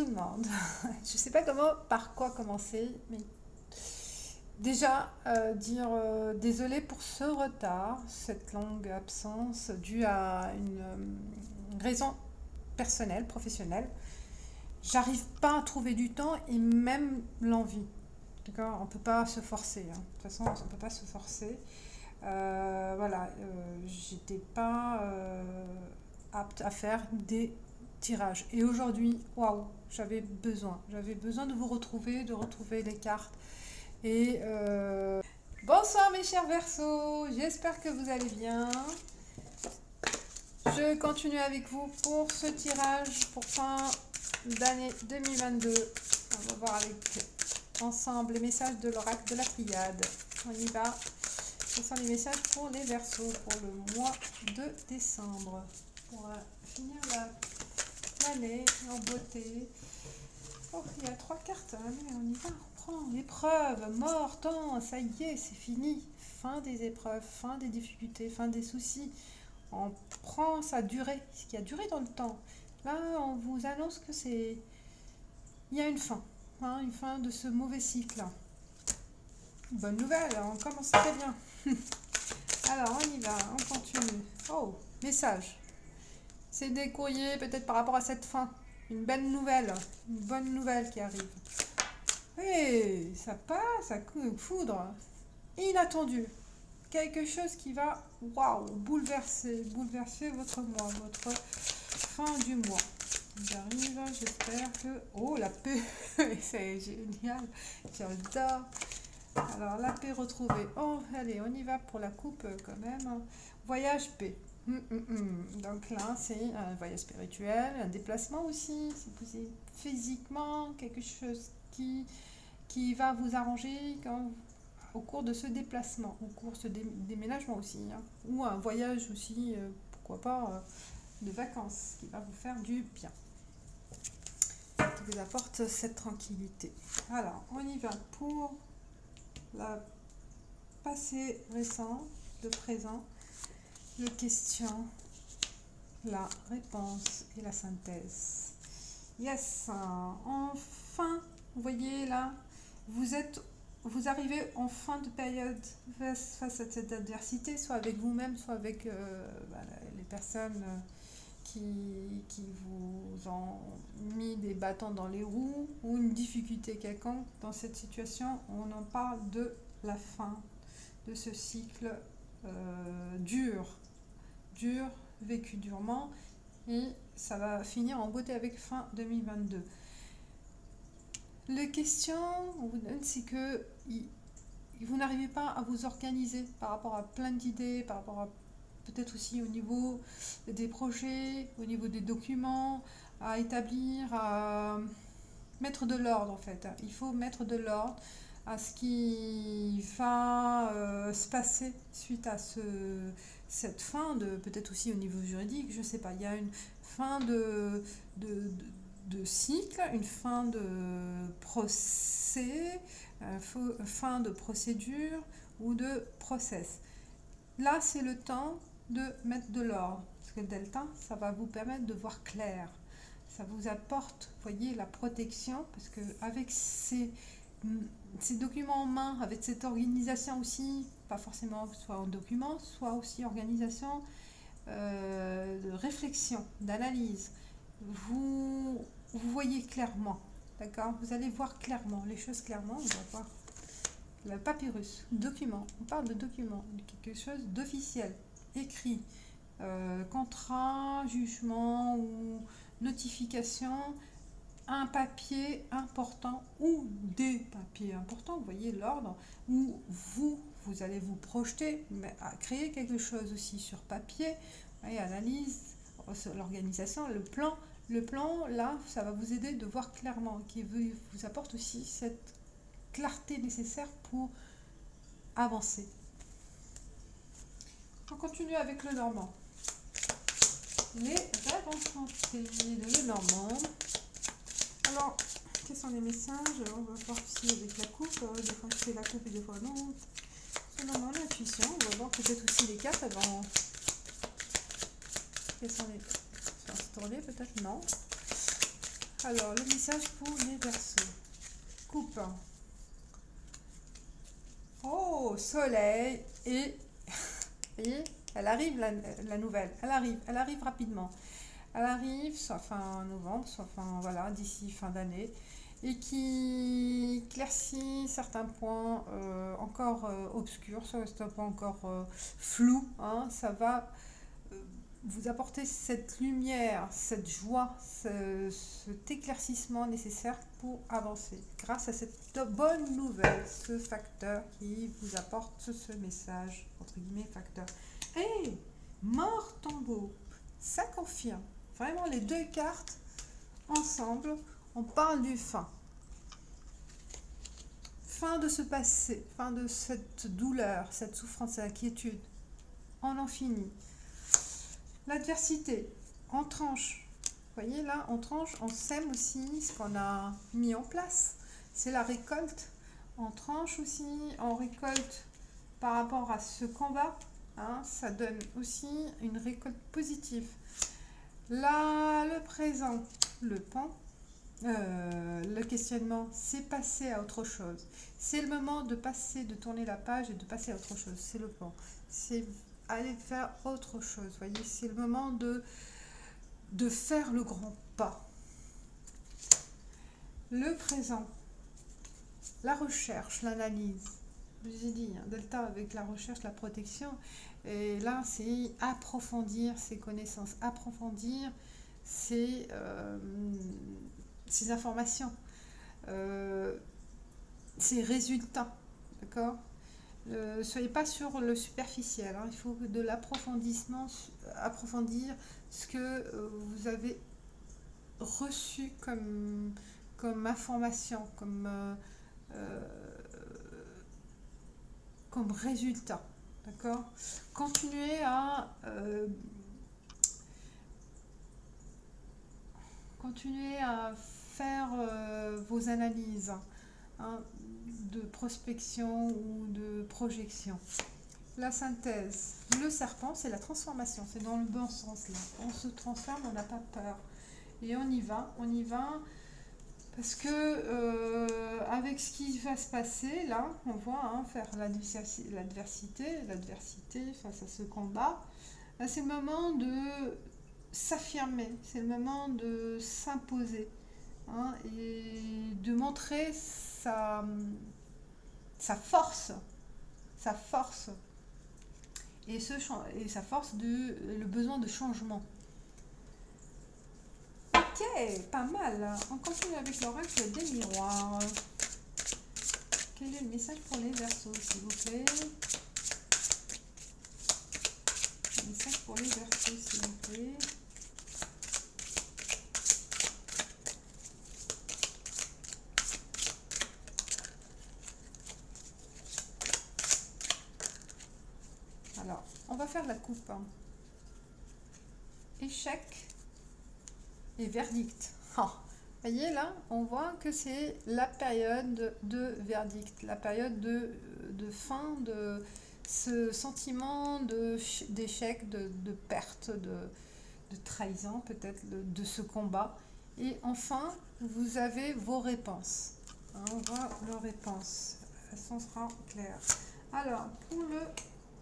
demande. Je sais pas par quoi commencer, mais déjà dire désolé pour ce retard, cette longue absence due à une raison personnelle, professionnelle. J'arrive pas à trouver du temps et même l'envie. D'accord? On peut pas se forcer, hein. De toute façon, on peut pas se forcer. Voilà, j'étais pas apte à faire des tirages. Et aujourd'hui, waouh, j'avais besoin de vous retrouver, de retrouver les cartes. Et bonsoir mes chers Verseaux, j'espère que vous allez bien. Je continue avec vous pour ce tirage pour fin d'année 2022. On va voir ensemble les messages de l'oracle de la Pléiade. On y va. Ce sont les messages pour les Verseaux pour le mois de décembre. On va finir l'année en beauté. Oh, il y a 3 cartes. Allez, on y va. On reprend. Épreuve, mort, temps. Ça y est, c'est fini. Fin des épreuves, fin des difficultés, fin des soucis. On prend sa durée, ce qui a duré dans le temps. Là, on vous annonce que il y a une fin. Hein, une fin de ce mauvais cycle. Bonne nouvelle, on commence très bien. Alors, on y va, on continue. Oh, message. C'est des courriers peut-être par rapport à cette fin. Une belle nouvelle, une bonne nouvelle qui arrive. Et ça passe, à coup de foudre. Inattendu. Quelque chose qui va, waouh, bouleverser votre mois, votre fin du mois. J'arrive, j'espère que... Oh, la paix, c'est génial, j'adore. Alors, la paix retrouvée. Oh, allez, on y va pour la coupe quand même. Voyage paix. Donc là, c'est un voyage spirituel, un déplacement aussi. Si vous êtes physiquement quelque chose qui va vous arranger au cours de ce déplacement, au cours de ce déménagement aussi. Hein. Ou un voyage aussi, pourquoi pas, de vacances, qui va vous faire du bien. Qui vous apporte cette tranquillité. Alors, on y va pour la passé récent, le présent, les questions, la réponse et la synthèse. Yes, enfin, vous voyez là, vous arrivez en fin de période face à cette adversité, soit avec vous-même, soit avec les personnes qui vous ont mis des bâtons dans les roues ou une difficulté quelconque dans cette situation. On en parle de la fin de ce cycle dur, vécu durement, et ça va finir en beauté avec fin 2022. Les questions, on vous donne, c'est que vous n'arrivez pas à vous organiser par rapport à plein d'idées, par rapport à peut-être aussi au niveau des projets, au niveau des documents, à établir, à mettre de l'ordre en fait. Il faut mettre de l'ordre à ce qui va se passer suite à cette fin de, peut-être aussi au niveau juridique, je ne sais pas, il y a une fin de cycle, une fin de procès, fin de procédure ou de process. Là, c'est le temps de mettre de l'ordre, parce que le delta, ça va vous permettre de voir clair. Ça vous apporte, voyez, la protection, parce que avec ces documents en main, avec cette organisation aussi, pas forcément soit en document, soit aussi organisation de réflexion, d'analyse, vous voyez clairement, d'accord? Vous allez voir clairement, les choses clairement, on va voir le papyrus, document, on parle de document, de quelque chose d'officiel, écrit, contrat, jugement ou notification, un papier important ou des papiers importants, vous voyez l'ordre, où vous allez vous projeter, mais à créer quelque chose aussi sur papier, voyez, analyse, l'organisation, le plan, là, ça va vous aider de voir clairement, qui vous apporte aussi cette clarté nécessaire pour avancer. On continue avec le normand. Les rêves enchantés de Normand. Alors, quels sont les messages? On va voir ici avec la coupe. Des fois je fais la coupe et des fois non. Selon l'intuition, on va voir peut-être aussi les cartes avant. Quels sont les... Faire se tourner peut-être? Non. Alors, le message pour les Verseaux. Coupe. Oh, soleil et... Vous voyez, elle arrive la nouvelle. Elle arrive rapidement. Elle arrive soit fin novembre, soit fin, voilà, d'ici fin d'année. Et qui éclaircit certains points encore obscurs, certains points encore flous. Hein, ça va vous apporter cette lumière, cette joie, cet éclaircissement nécessaire pour avancer. Grâce à cette bonne nouvelle, ce facteur qui vous apporte ce message, entre guillemets, facteur. Et mort tombeau, ça confirme. Vraiment, les deux cartes ensemble, on parle du fin. Fin de ce passé, fin de cette douleur, cette souffrance, cette inquiétude. On en finit. L'adversité, on tranche. Vous voyez là, on tranche, on sème aussi ce qu'on a mis en place. C'est la récolte. On tranche aussi, on récolte par rapport à ce combat. Hein, ça donne aussi une récolte positive. Là, le présent, le pan, le questionnement, c'est passer à autre chose. C'est le moment de passer, de tourner la page et de passer à autre chose. C'est le pan. C'est aller faire autre chose. Voyez, c'est le moment de faire le grand pas. Le présent, la recherche, l'analyse. Je vous ai dit, hein, Delta avec la recherche, la protection. Et là, c'est approfondir ses connaissances, approfondir ses informations, ses résultats. D'accord ? Soyez pas sur le superficiel, hein. Il faut de l'approfondissement, approfondir ce que vous avez reçu comme information, comme résultat. D'accord ? Continuez à faire vos analyses, hein, de prospection ou de projection. La synthèse, le serpent, c'est la transformation, c'est dans le bon sens là. On se transforme, on n'a pas peur. Et on y va, parce que avec ce qui va se passer là, on voit, hein, faire l'adversité face à ce combat, là, c'est le moment de s'affirmer, c'est le moment de s'imposer, hein, et de montrer sa force, et sa force le besoin de changement. Ok, pas mal. On continue avec l'oracle des miroirs. Quel est le message pour les Verseaux, s'il vous plaît? Le message pour les Verseaux, s'il vous plaît. Alors, on va faire la coupe. Échec et verdict. Oh, voyez là, on voit que c'est la période de verdict, la période de fin, de ce sentiment d'échec, de perte, de trahison peut-être, de ce combat. Et enfin, vous avez vos réponses. Hein, on voit leurs réponses. Ça sera clair. Alors, pour le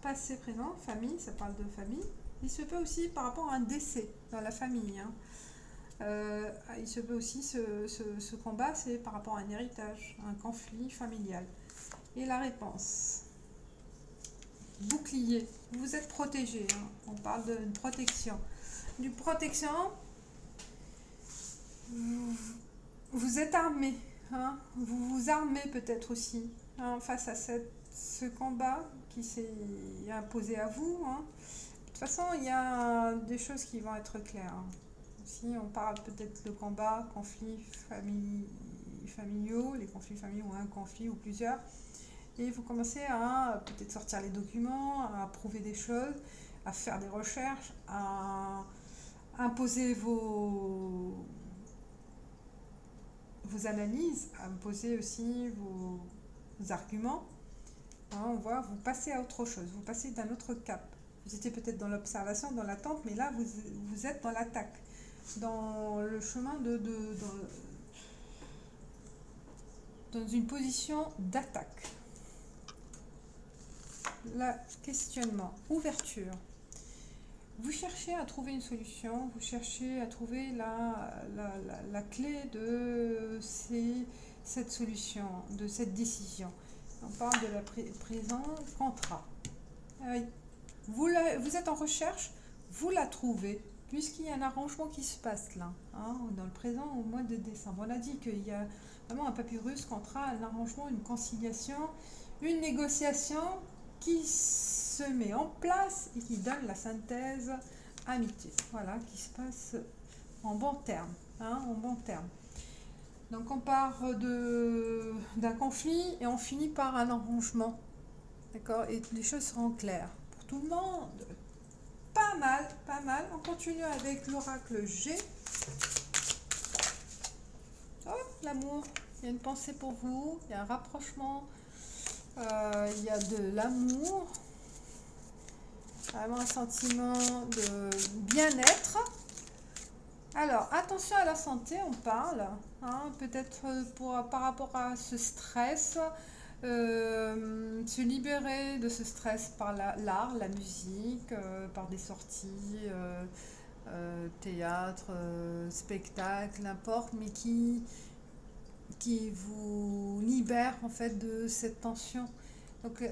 passé présent, famille, ça parle de famille. Il se peut aussi par rapport à un décès dans la famille. Hein. Il se peut aussi ce combat, c'est par rapport à un héritage, un conflit familial. Et la réponse, bouclier, vous êtes protégé, hein. On parle d'une protection. Du protection, vous êtes armé, hein. Vous vous armez peut-être aussi, hein, face à ce combat qui s'est imposé à vous. Hein. De toute façon, il y a des choses qui vont être claires. Hein. Si on parle peut-être de combat, conflits familiaux, les conflits familiaux ou un conflit ou plusieurs, et vous commencez à peut-être sortir les documents, à prouver des choses, à faire des recherches, à imposer vos analyses, à imposer aussi vos arguments. Hein, on voit, vous passez à autre chose, vous passez d'un autre cap. Vous étiez peut-être dans l'observation, dans l'attente, mais là, vous êtes dans l'attaque. dans le chemin dans une position d'attaque. Le questionnement, ouverture. Vous cherchez à trouver une solution, vous cherchez à trouver la clé de cette solution, de cette décision. On parle de la présent contrat. Oui. Vous êtes en recherche, vous la trouvez, puisqu'il y a un arrangement qui se passe là, hein, dans le présent au mois de décembre. On a dit qu'il y a vraiment un papyrus, contrat, un arrangement, une conciliation, une négociation qui se met en place et qui donne la synthèse amitié. Voilà, qui se passe en bon terme, hein, en bon terme. Donc on part d'un conflit et on finit par un arrangement. D'accord? Et les choses seront claires pour tout le monde. Pas mal, pas mal. On continue avec l'oracle G. Oh, l'amour. Il y a une pensée pour vous. Il y a un rapprochement. Il y a de l'amour. Vraiment un sentiment de bien-être. Alors, attention à la santé, on parle. Hein, peut-être par rapport à ce stress. Se libérer de ce stress par l'art, la musique, par des sorties, théâtre, spectacle, n'importe, mais qui vous libère en fait de cette tension. Donc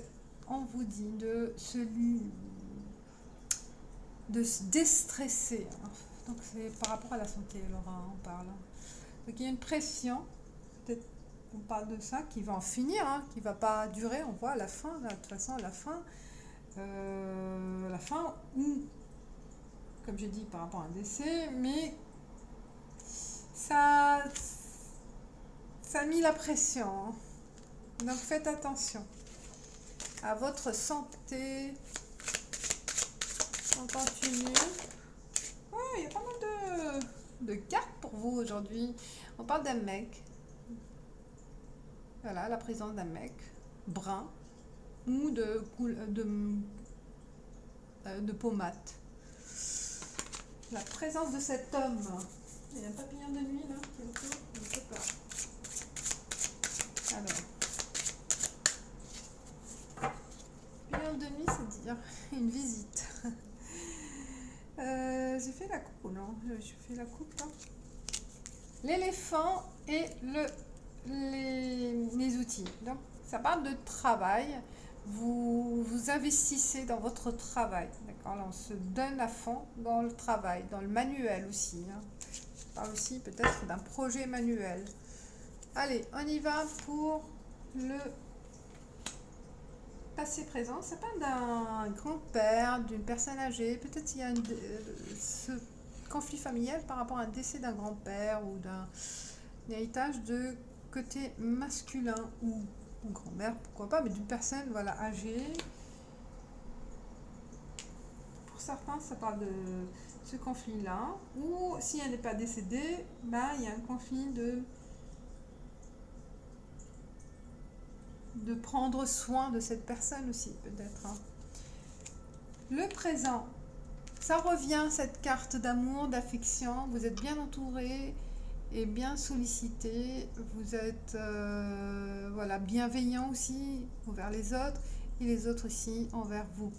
on vous dit de se déstresser. Donc c'est par rapport à la santé, Laura, on parle. Donc il y a une pression, peut-être on parle de ça, qui va en finir, hein, qui va pas durer, on voit à la fin, là, de toute façon, la fin ou, comme j'ai dit, par rapport à un décès, mais ça a mis la pression, hein. Donc faites attention à votre santé. On continue. Oh, il y a pas mal de cartes pour vous aujourd'hui. On parle d'un mec. Voilà, la présence d'un mec brun ou de peau mate. La présence de cet homme. Il y a un papillon de nuit là qui est autour, je ne sais pas. Alors, papillon de nuit, c'est dire une visite. J'ai fait la coupe ou non? Je fais la coupe là. L'éléphant et les outils. Donc, ça parle de travail. Vous investissez dans votre travail. D'accord? Là, on se donne à fond dans le travail, dans le manuel aussi. Hein. Je parle aussi peut-être d'un projet manuel. Allez, on y va pour le passé présent. Ça parle d'un grand-père, d'une personne âgée. Peut-être il y a ce conflit familial par rapport à un décès d'un grand-père ou d'un héritage de côté masculin ou grand-mère, pourquoi pas, mais d'une personne voilà, âgée. Pour certains, ça parle de ce conflit-là. Ou si elle n'est pas décédée, ben, il y a un conflit de prendre soin de cette personne aussi, peut-être. Hein. Le présent, ça revient, cette carte d'amour, d'affection. Vous êtes bien entouré et bien sollicité. Vous êtes voilà, bienveillant aussi envers les autres et les autres aussi envers vous.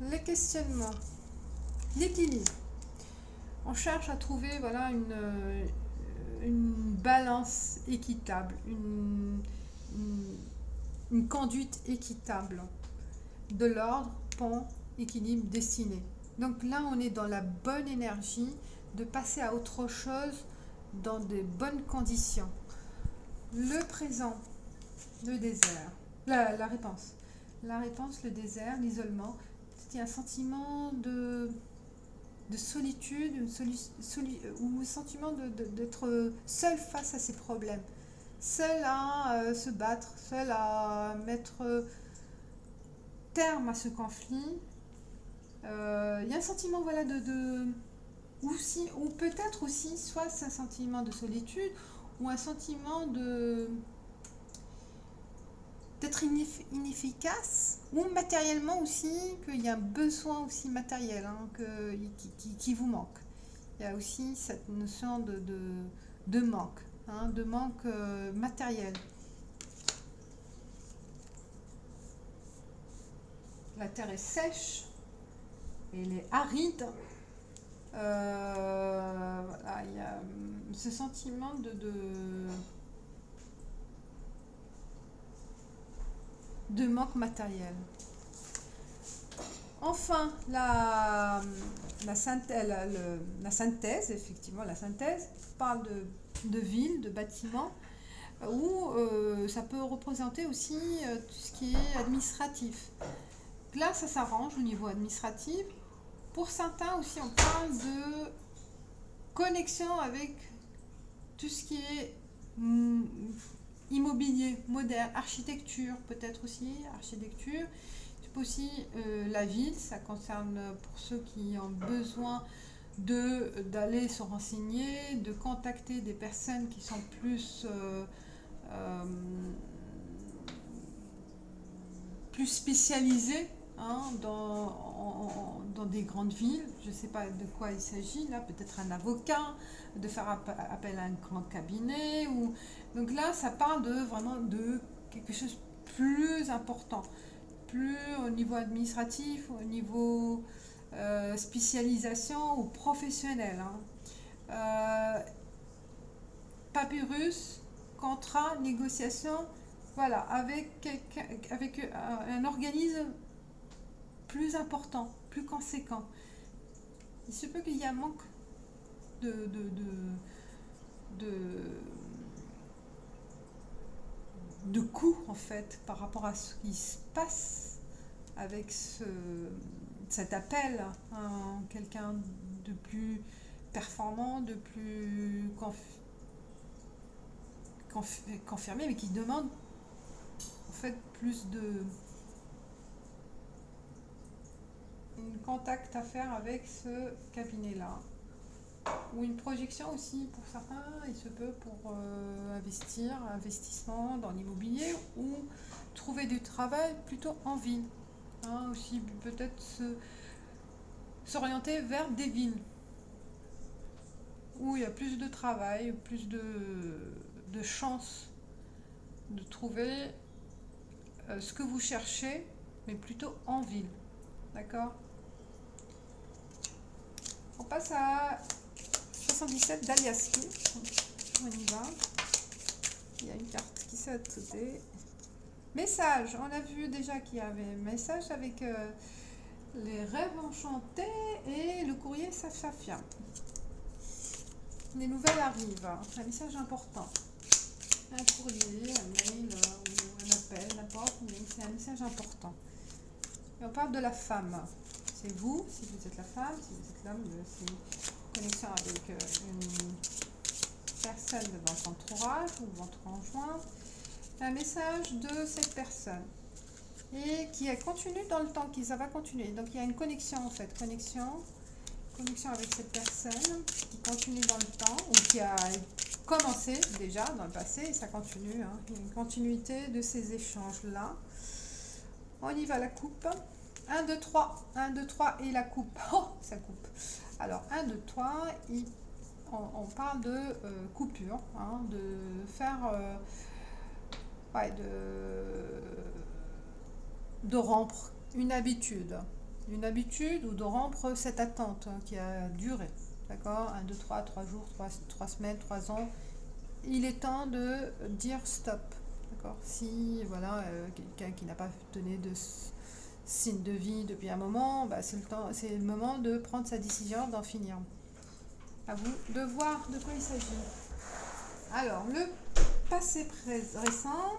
Les questionnements, l'équilibre. On cherche à trouver voilà, une balance équitable, une conduite équitable de l'ordre, pont, équilibre, destinée. Donc là, on est dans la bonne énergie de passer à autre chose dans de bonnes conditions. Le présent, le désert, la réponse. La réponse, le désert, l'isolement, c'est un sentiment de solitude, ou un sentiment d'être seul face à ses problèmes, seul à se battre, seul à mettre terme à ce conflit. Il y a un sentiment voilà, ou peut-être aussi, soit c'est un sentiment de solitude, ou un sentiment d'être inefficace, ou matériellement aussi, qu'il y a un besoin aussi matériel hein, qui vous manque. il y a aussi cette notion de manque, hein, de manque matériel. La terre est sèche, elle est aride. Voilà, il y a ce sentiment de manque matériel. Enfin, la synthèse, effectivement, la synthèse parle de ville, de bâtiments, où ça peut représenter aussi tout ce qui est administratif. Là, ça s'arrange au niveau administratif. Pour certains aussi, on parle de connexion avec tout ce qui est immobilier, moderne, architecture, peut-être aussi, architecture. C'est aussi la ville, ça concerne pour ceux qui ont besoin d'aller se renseigner, de contacter des personnes qui sont plus spécialisées, hein, dans des grandes villes. Je ne sais pas de quoi il s'agit là, peut-être un avocat, de faire appel à un grand cabinet. Donc là, ça parle vraiment de quelque chose de plus important, plus au niveau administratif, au niveau spécialisation ou professionnel, hein. Papyrus, contrat, négociation, voilà, avec un organisme plus important, plus conséquent. Il se peut qu'il y ait un manque de coût, en fait, par rapport à ce qui se passe avec cet appel à quelqu'un de plus performant, de plus confirmé, mais qui demande en fait plus de contact à faire avec ce cabinet-là. Ou une projection aussi pour certains, il se peut pour investissement dans l'immobilier ou trouver du travail plutôt en ville. Hein, aussi peut-être s'orienter vers des villes où il y a plus de travail, plus de chances de trouver ce que vous cherchez, mais plutôt en ville. D'accord? On passe à 77 d'Aliaski. On y va. Il y a une carte qui s'est sautée. Message. On a vu déjà qu'il y avait message avec les rêves enchantés et le courrier Safia. Les nouvelles arrivent. Un message important. Un courrier, un mail ou un appel, n'importe, mais c'est un message important. Et on parle de la femme. C'est vous, si vous êtes la femme, si vous êtes l'homme, c'est une connexion avec une personne de votre entourage ou votre conjoint. Un message de cette personne et qui continue dans le temps, qui ça va continuer. Donc il y a une connexion en fait, connexion avec cette personne qui continue dans le temps ou qui a commencé déjà dans le passé et ça continue. Hein. Il y a une continuité de ces échanges-là. On y va, la coupe. 1, 2, 3. 1, 2, 3 et la coupe. Oh, ça coupe. Alors, 1, 2, 3, on parle de coupure, hein, de faire... de rompre une habitude ou de rompre cette attente qui a duré. D'accord? 1, 2, 3, 3 jours, 3 semaines, 3 ans. Il est temps de dire stop. D'accord? Si voilà, quelqu'un qui n'a pas donné de signe de vie depuis un moment, bah, c'est le moment de prendre sa décision, d'en finir. À vous de voir de quoi il s'agit. Alors, le passé récent,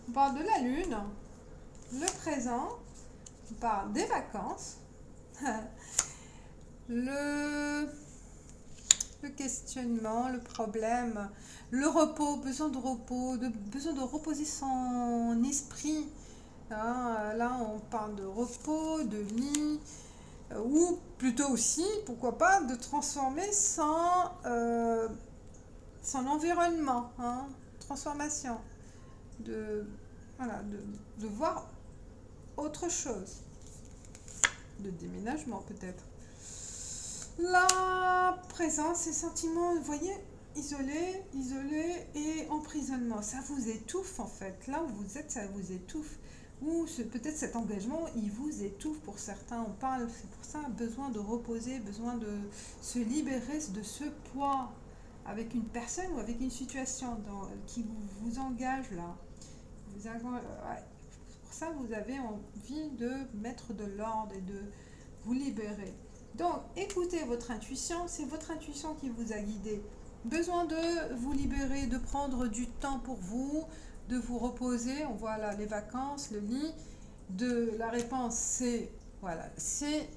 on parle de la lune. Le présent, on parle des vacances. le questionnement, le problème, le repos, besoin de repos, besoin de reposer son esprit. Hein, là, on parle de repos, de lit, ou plutôt aussi, pourquoi pas, de transformer son environnement, hein, transformation, de voir autre chose, de déménagement peut-être. La présence, ces sentiments, vous voyez, isolé, isolé et emprisonnement. Ça vous étouffe en fait. Là où vous êtes, ça vous étouffe. Ou peut-être cet engagement, il vous étouffe pour certains. On parle, c'est pour ça, besoin de reposer, besoin de se libérer de ce poids avec une personne ou avec une situation qui vous engage là. Ouais. Pour ça, vous avez envie de mettre de l'ordre et de vous libérer. Donc, écoutez votre intuition, c'est votre intuition qui vous a guidé. Besoin de vous libérer, de prendre du temps pour vous, de vous reposer. On voit là les vacances, le lit. La réponse, c'est voilà, c'est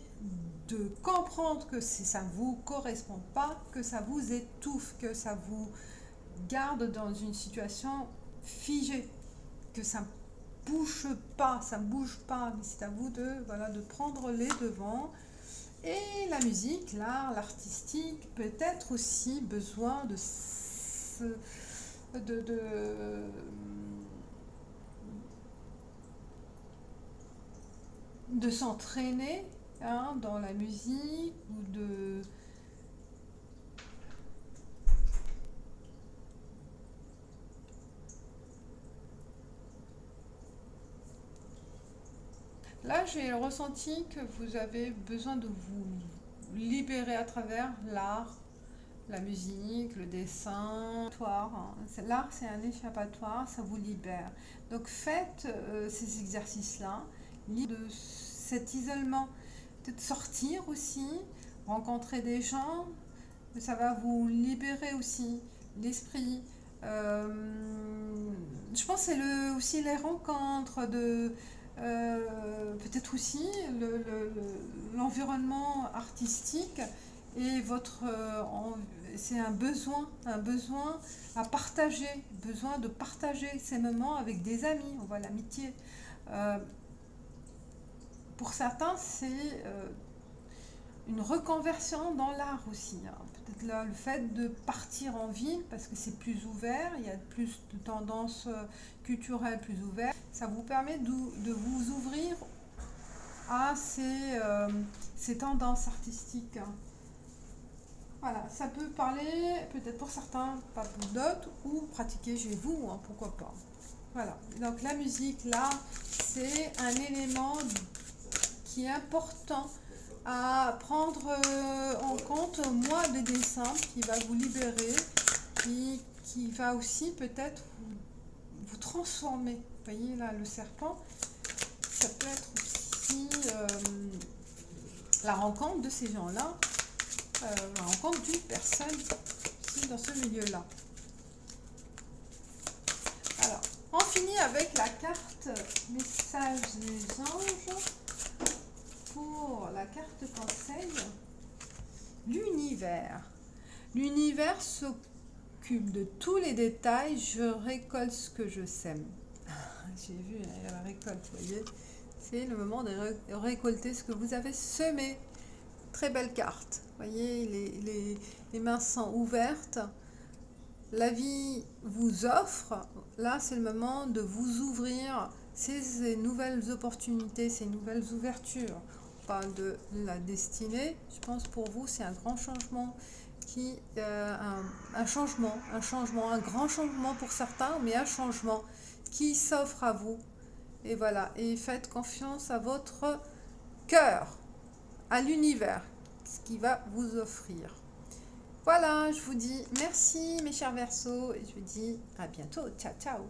de comprendre que ça ne vous correspond pas, que ça vous étouffe, que ça vous garde dans une situation figée, que ça ne bouge pas, mais c'est à vous de prendre les devants. Et la musique, l'art, l'artistique, peut-être aussi besoin de s'entraîner dans la musique ou de... Là, j'ai ressenti que vous avez besoin de vous libérer à travers l'art, la musique, le dessin. L'art, c'est un échappatoire, ça vous libère. Donc faites ces exercices-là, de cet isolement, peut-être sortir aussi, rencontrer des gens, ça va vous libérer aussi l'esprit. Je pense que c'est aussi les rencontres peut-être aussi l'environnement artistique et c'est un besoin à partager, besoin de partager ces moments avec des amis. On voit l'amitié. Pour certains, c'est une reconversion dans l'art aussi. Peut-être là, le fait de partir en ville, parce que c'est plus ouvert, il y a plus de tendances culturelles plus ouvertes, ça vous permet de vous ouvrir à ces tendances artistiques. Voilà, ça peut parler peut-être pour certains, pas pour d'autres, ou pratiquer chez vous, pourquoi pas. Voilà, donc la musique là, c'est un élément qui est important à prendre en compte au mois de décembre, qui va vous libérer, qui va aussi peut-être vous transformer. Vous voyez là le serpent, ça peut être aussi la rencontre de ces gens-là, la rencontre d'une personne aussi dans ce milieu-là. Alors, on finit avec la carte message des anges. Pour la carte conseil, l'univers. L'univers s'occupe de tous les détails, je récolte ce que je sème. J'ai vu la récolte, vous voyez. C'est le moment de récolter ce que vous avez semé. Très belle carte. Vous voyez, les mains sont ouvertes. La vie vous offre. Là, c'est le moment de vous ouvrir ces nouvelles opportunités, ces nouvelles ouvertures. Parle de la destinée. Je pense pour vous c'est un grand changement un grand changement pour certains, mais un changement qui s'offre à vous. Et voilà, et faites confiance à votre cœur, à l'univers, ce qui va vous offrir. Voilà, je vous dis merci mes chers Verseaux et je vous dis à bientôt. Ciao ciao.